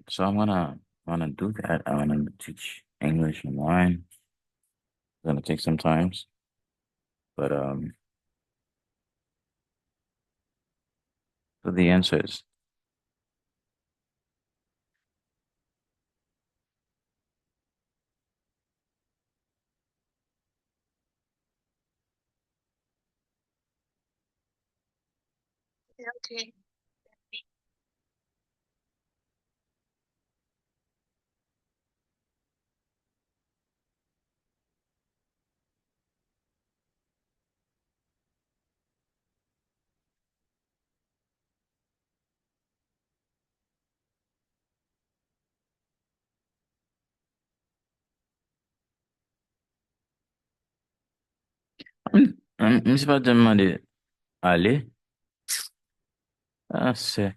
right, so I'm gonna do that. I'm gonna teach English online. It's gonna take some time, but so the answers. Okay. C'est pas demander aller. Ah, c'est.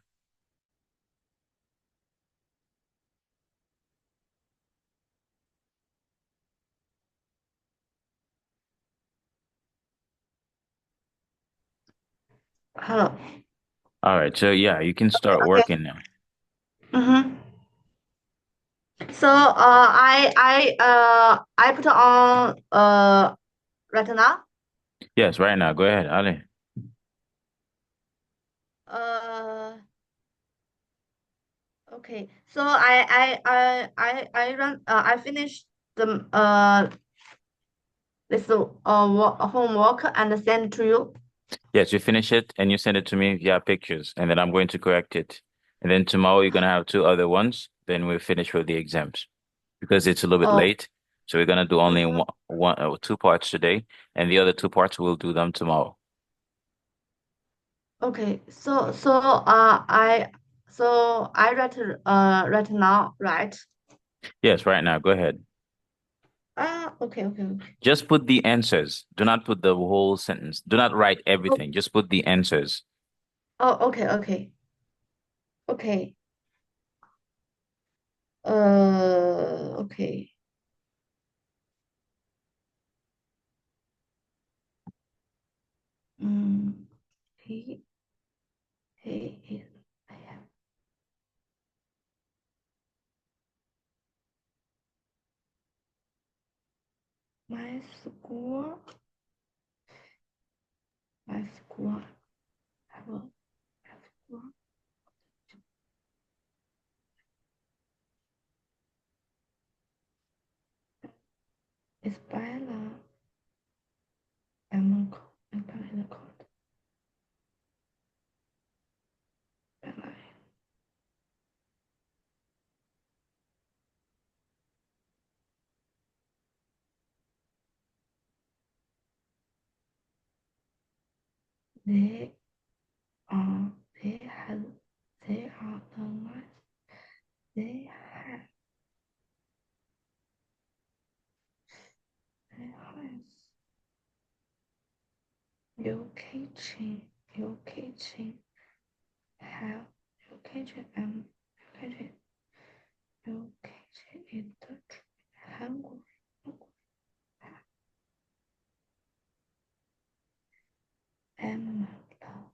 Hello. All right, so yeah, you can start Okay. working now. Mm-hmm. So I put on right now. Yes, right now. Go ahead, Ali. Uh okay. So I run I finished the this homework and send to you. Yes, you finish it and you send it to me via pictures, and then I'm going to correct it. And then tomorrow you're gonna have two other ones. Then we'll finish with the exams because it's a little bit Oh, late. So we're gonna do only mhm. two parts today, and the other two parts we'll do them tomorrow. Okay. So I write right now, right? Yes, right now. Go ahead. Okay, okay, okay. Just put the answers. Do not put the whole sentence. Do not write Oh, everything. Just put the answers. oh, okay, okay, okay. Okay. Mm, he he is I have my school my school have a school is by the America and by the court by they are they have they are the nice they have they have your kitchen your kitchen have your kitchen and your kitchen your kitchen is the 한국 M다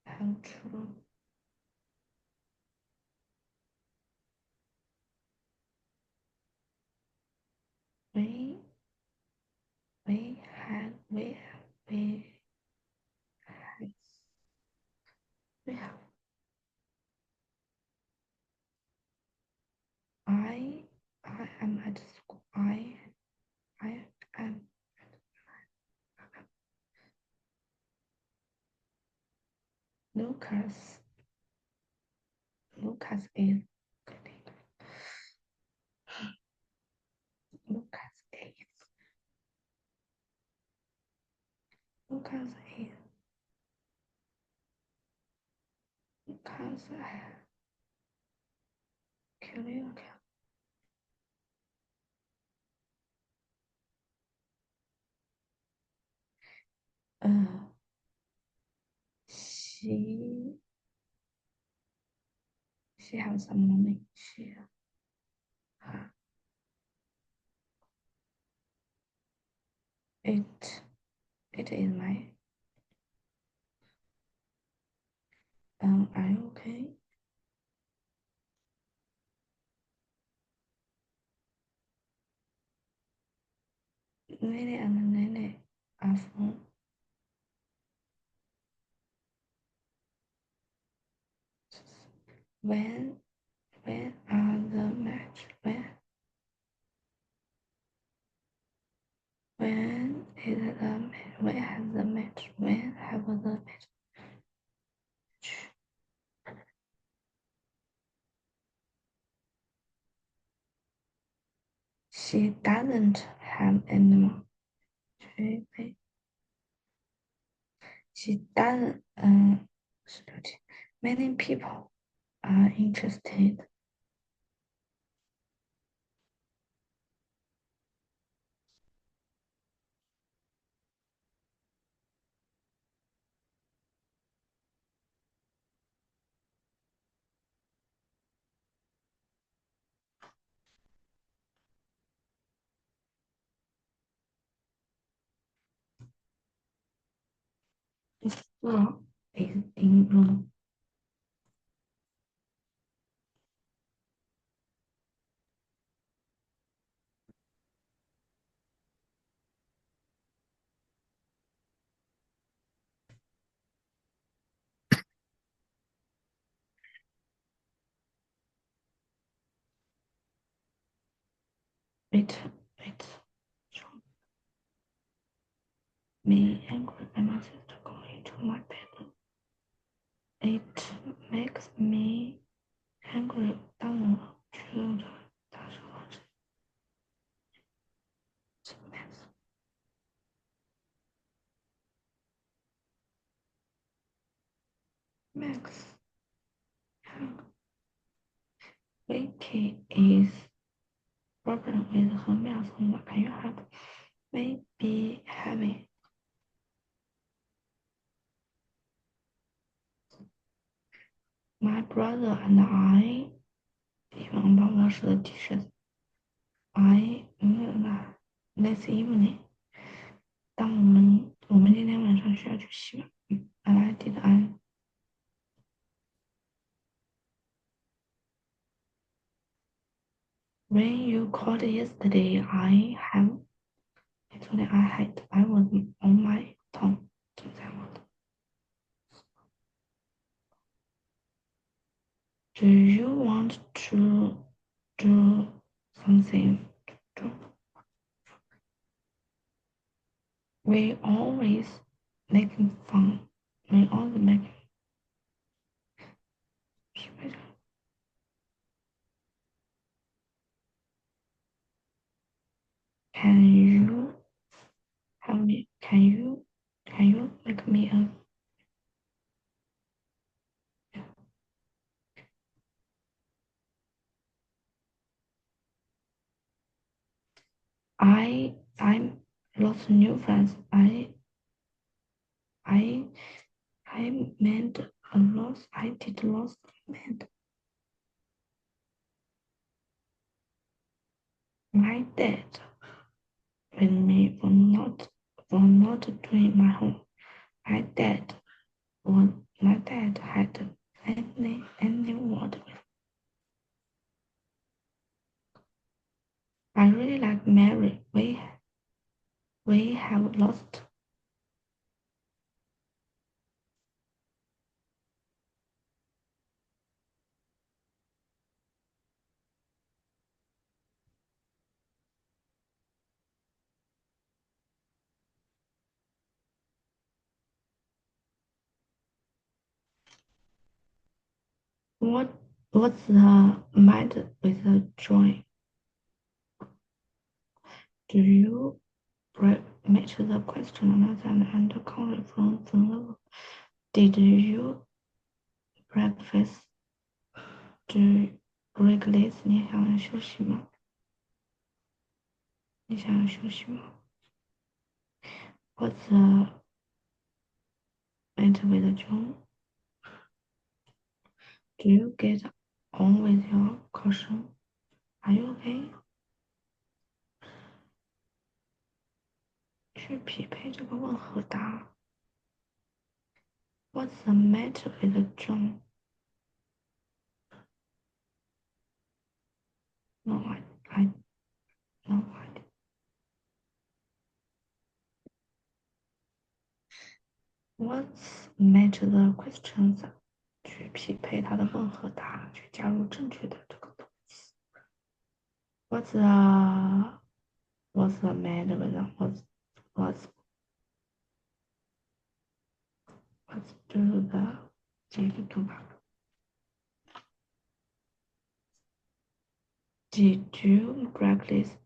방주로 we we had we have I am at school I am Lucas Lucas is Lucas is Lucas is Lucas Creole she she has some money uh, it it is my are you okay Willie and Nene are from when are the match? When is the match? When has the match? When have the match? She doesn't have animal. She doesn't. Many people are interested. The floor is in room. It me angry and my sister going to my bed. It makes me angry 当我觉得他说是 Max Vicky is problem with her math homework. Can you help? Maybe having my brother and I even about the dishes. I this evening. 当我们今天晚上需要去洗碗。I did I. When you called yesterday, I was on my tongue. 正在我的 Do you want to do something? We always making fun. We always make. Can you help me? Can you make me a? I lost new friends. I made a loss. I did lost made. My dad with me for not doing my home. My dad had any word with. I really like Mary. We have lost. What's the matter with the joy? Do you match the question and call from the level? Did you breakfast? Do Regulate 你想要休息吗？你想要休息吗？ What's the matter with the John? Do you get on with your caution? Are you okay? 去匹配这个问和答。What's the matter with the John? No, I no, I What's match the questions？去匹配它的问和答，去加入正确的这个东西。What's the matter with what's do the 这个读法？Did you breakfast?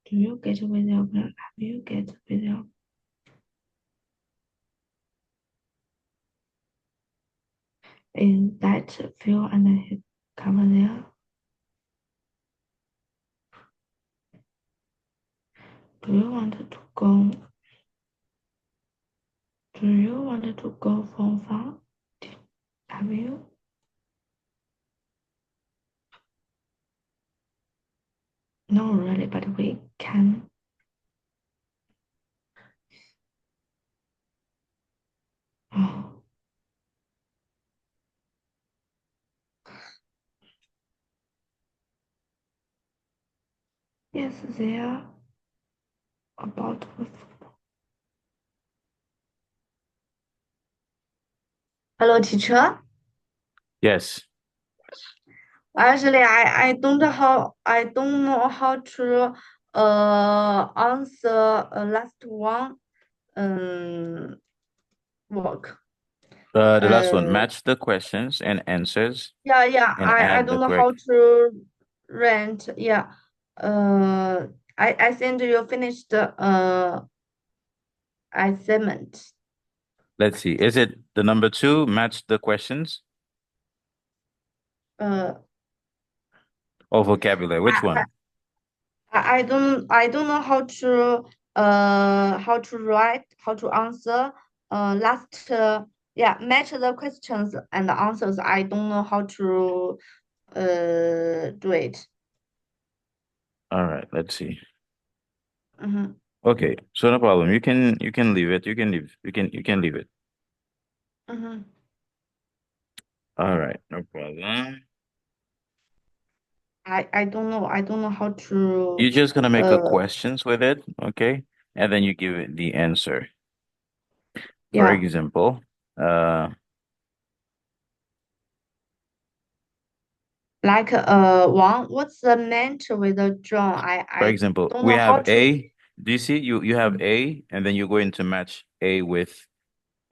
Do you get with your plan? Have you get with your is that Phil and his cover there? Do you want to go? Do you want to go for fun? Have you? No, really, but we can. Oh, yes, they are about football. Hello, teacher. Yes. Actually, I don't know how to answer last one work. The last one, Uh, match the questions and answers yeah, and I add the don't know how correct. to rent. Yeah. Uh, I think you finished assignment. Let's see. Is it the number two, match the questions Uh, or vocabulary? Which I, one? I don't know how to write, how to answer last yeah, match the questions and the answers. I don't know how to do it. All right, let's see. Mm-hmm. Okay, so no problem. You can leave it. You can leave it. Mm-hmm. All right, no problem. I don't know how to You're just gonna make a uh questions with it, okay? And then you give it the answer. For yeah, example, uh, like one, what's the meant with the draw? for I example, don't we know how have to. A. Do you see? You have A, and then you're going to match A with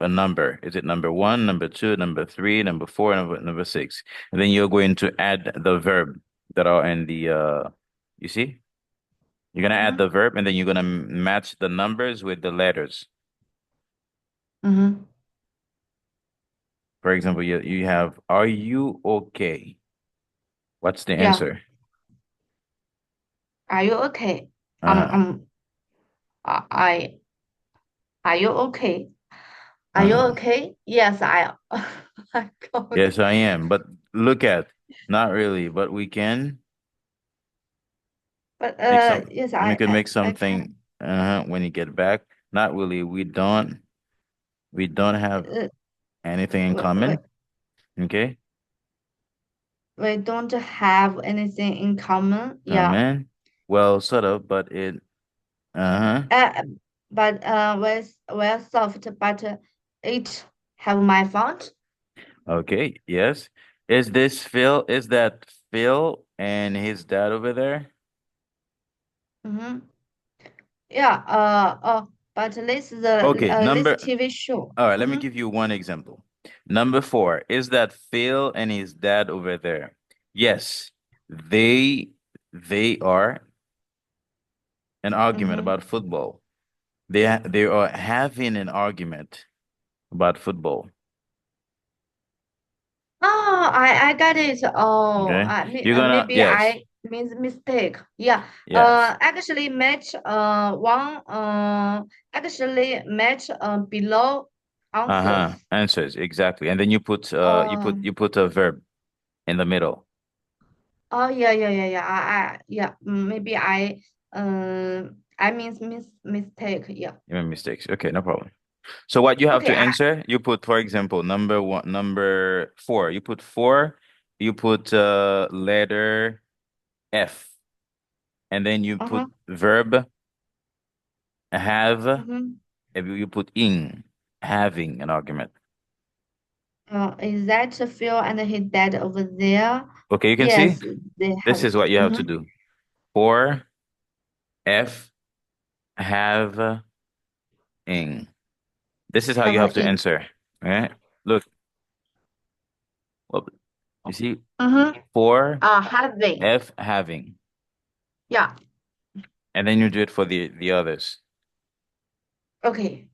a number. Is it number one, number two, number three, number four, number six? And then you're going to add the verb that are in the you see? You're gonna add Mm-hmm. the verb and then you're gonna match the numbers with the letters. Mm-hmm. For example, you have are you okay? What's the Yeah, answer? are you okay? Uh-huh. Um, I are you okay? Are you Uh-huh. okay? Yes, I I got Yes, I am. But look at not really, but we can but make some yes, we can make I can something when you get back. Not really. We don't have uh, anything in we, common. Okay. we don't have anything in common. Yeah. Man. Well, sort of, but it uh-huh. Uh, but we're soft, but it have my font. Okay, yes. Is that Phil and his dad over there? Mm-hmm. Yeah. But this is Okay, this number TV show. all right, let me Mm-hmm. give you one example. Number four, is that Phil and his dad over there? Yes, they they are an argument Mm-hmm. about football. They are having an argument about football. Oh, I got it. Oh, Okay. You're gonna maybe yes, I made mistake. Yeah. yes. Actually match one actually match below answers. Uh-huh. Answers, exactly. And then Uh you put a verb in the middle. oh yeah. Yeah. Maybe I means mistake. Yeah. You made mistakes. Okay, no problem. So what you have Okay. to answer, you put, for example, number one, number four. You put four, you put letter F, and then you put Uh-huh. verb, Have, Mm-hmm. if you put in, having an argument. Is that Phil and his dad over there? Okay, you can see Yes, they this have. is what you have to Mm-hmm. do. For F, have, ing. This is how Have you a have to in. answer. All right. Look, well, you see, Mm-hmm. for Having. F, having. Yeah. And then you do it for the others. Okay.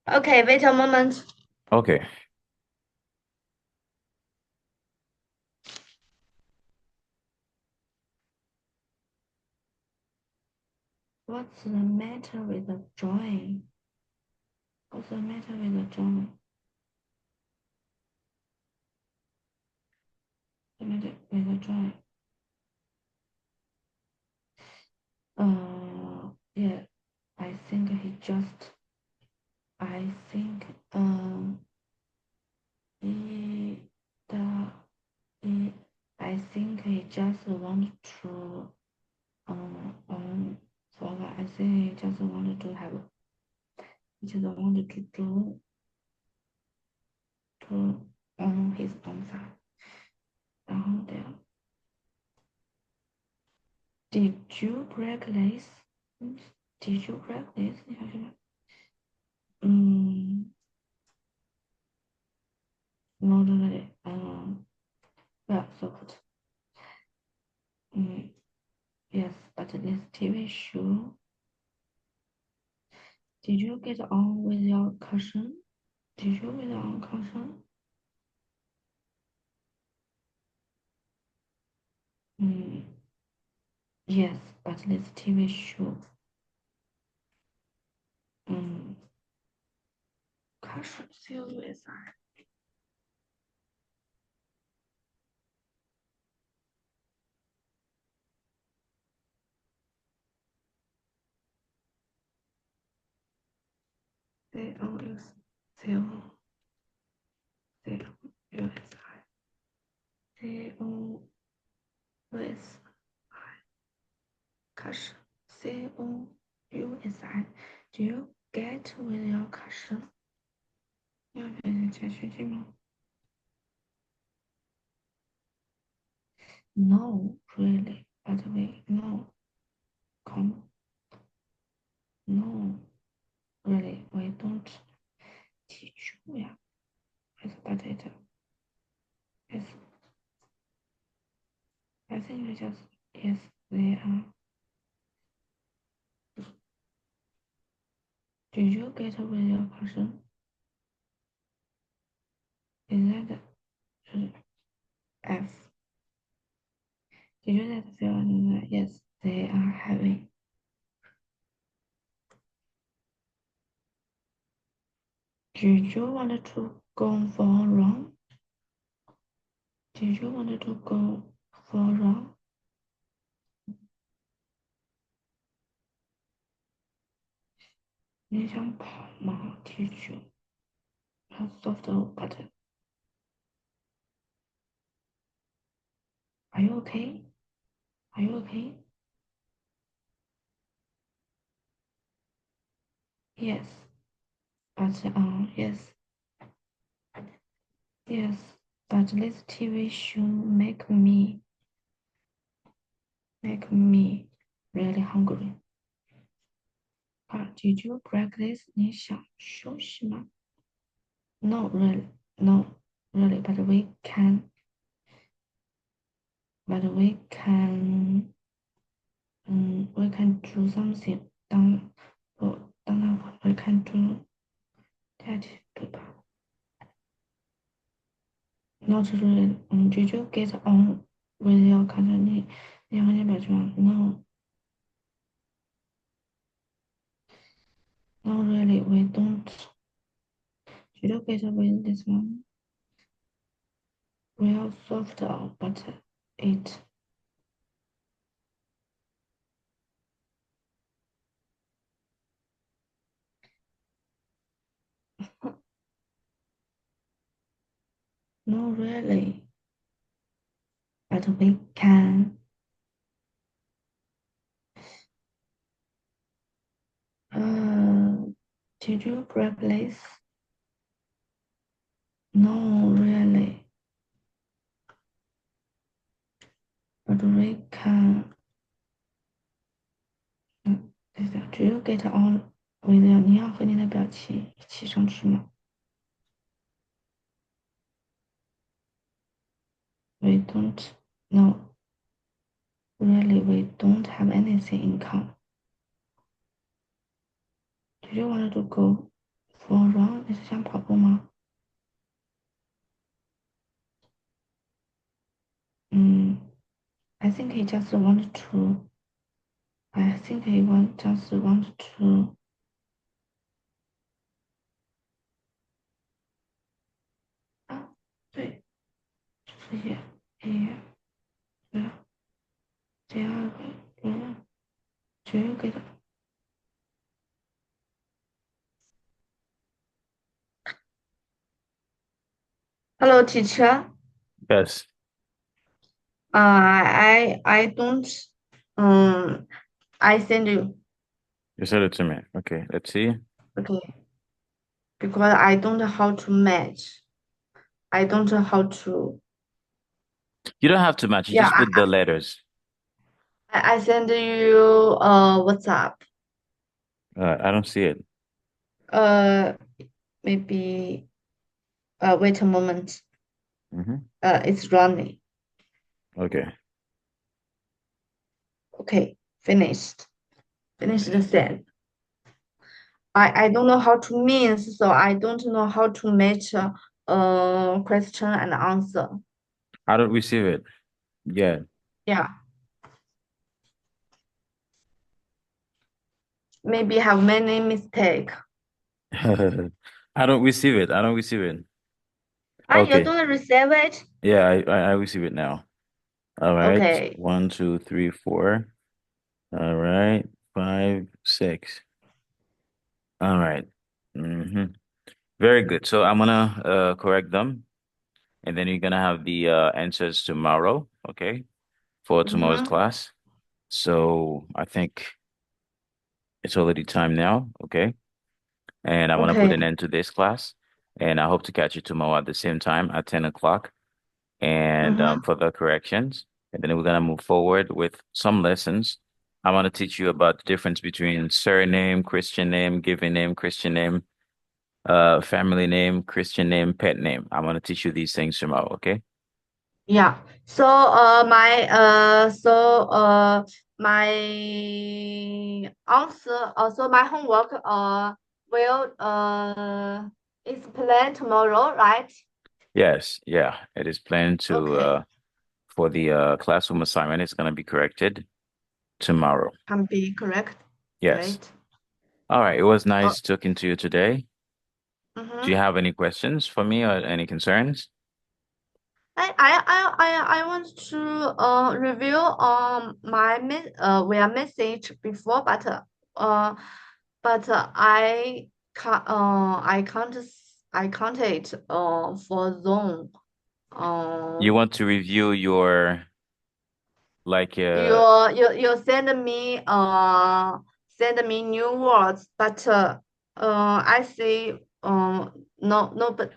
Okay, wait a moment. Okay. What's the matter with the drawing? What's the matter with the drawing? The matter with the drawing? Yeah, I think he just, I think, he, the, he, I think he just want to, forget. I think he just wanted to have, he just wanted to do, to on his own side. 然后这样 Did you break this? Did you break this? 你看什么？not really. Well, so good. Yes, but this TV show. Did you get on with your cousin? Did you with your cousin? Yes, but this TV show. Cousin still with her. They always still with her. They always cousin. COUSI. Do you get with your cousin? 要学习前学期吗？ No, really. But we no. Come. No, really. We don't teach you. Yeah. It's but it is. I think we just yes they are. Did you get with your cousin? Is that F? Did you that feel that yes they are having? Did you want to go for a run? Did you want to go for a run? 你想跑吗？踢球。他 soft but are you okay? Are you okay? Yes. But yes. Yes. But this TV show make me really hungry. Did you practice? 你想休息吗？ No, really. No, really. But we can do something. 当然 we can do that, 对吧？ Not really. Did you get on with your cousin? 你和你表弟吗 No, not really. We don't. Did you get with this one? We are soft but it. Not really. But we can. Did you practice? No, really. But we can. 对的，只有 get on with you，你要和你的表情一起上去吗？We don't. No, really, we don't have anything in common. Do you want to go for a run？你是想跑步吗？嗯，I think he just want to. I think he just want to. 啊，对，就是也第二个只有给的。Hello, teacher. Yes, I don't. Um, I send you. you said it to me. Okay, let's see. Okay, because I don't know how to match. I don't know how to. You don't have to match. You Yeah, just put the letters. I send you WhatsApp. I don't see it. Uh, maybe wait a moment. Hmm. It's running. Okay. Okay, finished. Finished the send. I don't know how to mean, so I don't know how to match question and answer. I don't receive it. Yeah. Yeah, maybe have many mistake. I don't receive it. I don't receive it. Ah, you Okay. don't receive it? Yeah, I receive it now. All right. Okay. One, two, three, four. All right. Five, six. All right. Mm-hmm. Very good. So I'm gonna correct them, and then you're gonna have the answers tomorrow, okay, for tomorrow's Mm-hmm. class. So I think it's already time now, okay? And I'm gonna put Okay. an end to this class, and I hope to catch you tomorrow at the same time at 10 o'clock, and Mm-hmm. for the corrections. And then we're gonna move forward with some lessons. I'm gonna teach you about the difference between surname, Christian name, given name, Christian name, family name, Christian name, pet name. I'm gonna teach you these things tomorrow, okay? Yeah. So my answer so my homework will is planned tomorrow, right? Yes, yeah. It is planned to Okay. for the classroom assignment. It's gonna be corrected tomorrow. Can be correct. Yes. Great. All right. It was Uh, nice talking to you today. Do you mm-hmm. have any questions for me or any concerns? I want to review via message before, but I can't it for Zoom. You Um, want to review your like you send me new words, but I see nobody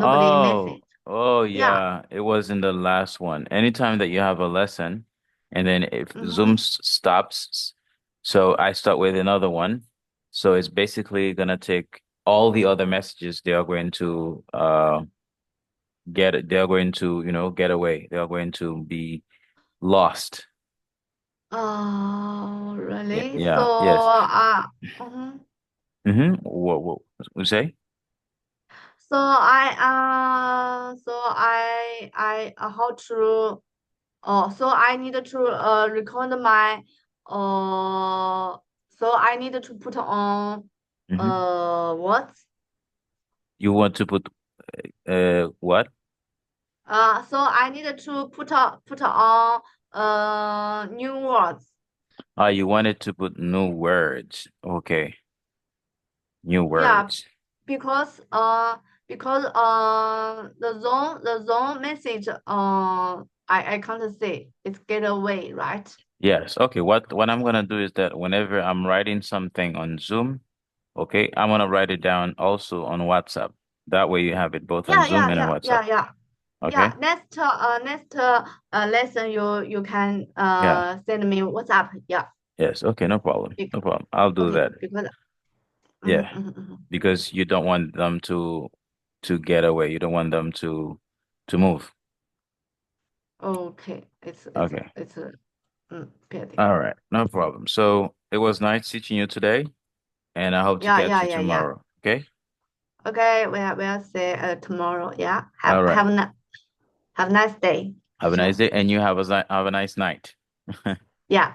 oh, message. oh Yeah. yeah, it was in the last one. Anytime that you have a lesson and then if Zoom Mm-hmm. stops, so I start with another one. So it's basically gonna take all the other messages they are going to they're going to, get away. They are going to be lost. Oh, Yeah, really? So, yeah, yes. mhm. Mm-hmm. What you say? How to, so I need to record my, uh, so I need to put on, Mm-hmm. what? You want to put what? So I need to put on, new words. You wanted to put new words. Okay, new Yeah, words. because the zone message I can't see it's get away, right? Yes. Okay. What I'm gonna do is that whenever I'm writing something on Zoom, Okay, I'm gonna write it down also on WhatsApp. That way you have it both on Yeah, Zoom yeah, and on yeah, WhatsApp. yeah, yeah. Okay? Yeah, next lesson you can Yeah. send me WhatsApp. Yeah. Yes. Okay, no problem. Bec No problem. I'll do okay, that. because Yeah. mhm. Because you don't want them to get away. You don't want them to move. Okay, Okay. it's petty. All right. No problem. So it was nice teaching you today, and I hope to Yeah, catch yeah, you yeah, yeah. tomorrow. Okay? Okay, we'll see tomorrow. Yeah. All right. Have a nice day. Have a nice Sure. day, and you have a nice night. Yeah.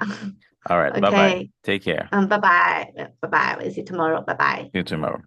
All right. Bye-bye. Okay. Take care. Bye bye. Bye bye. We'll see you tomorrow. Bye bye. See you tomorrow.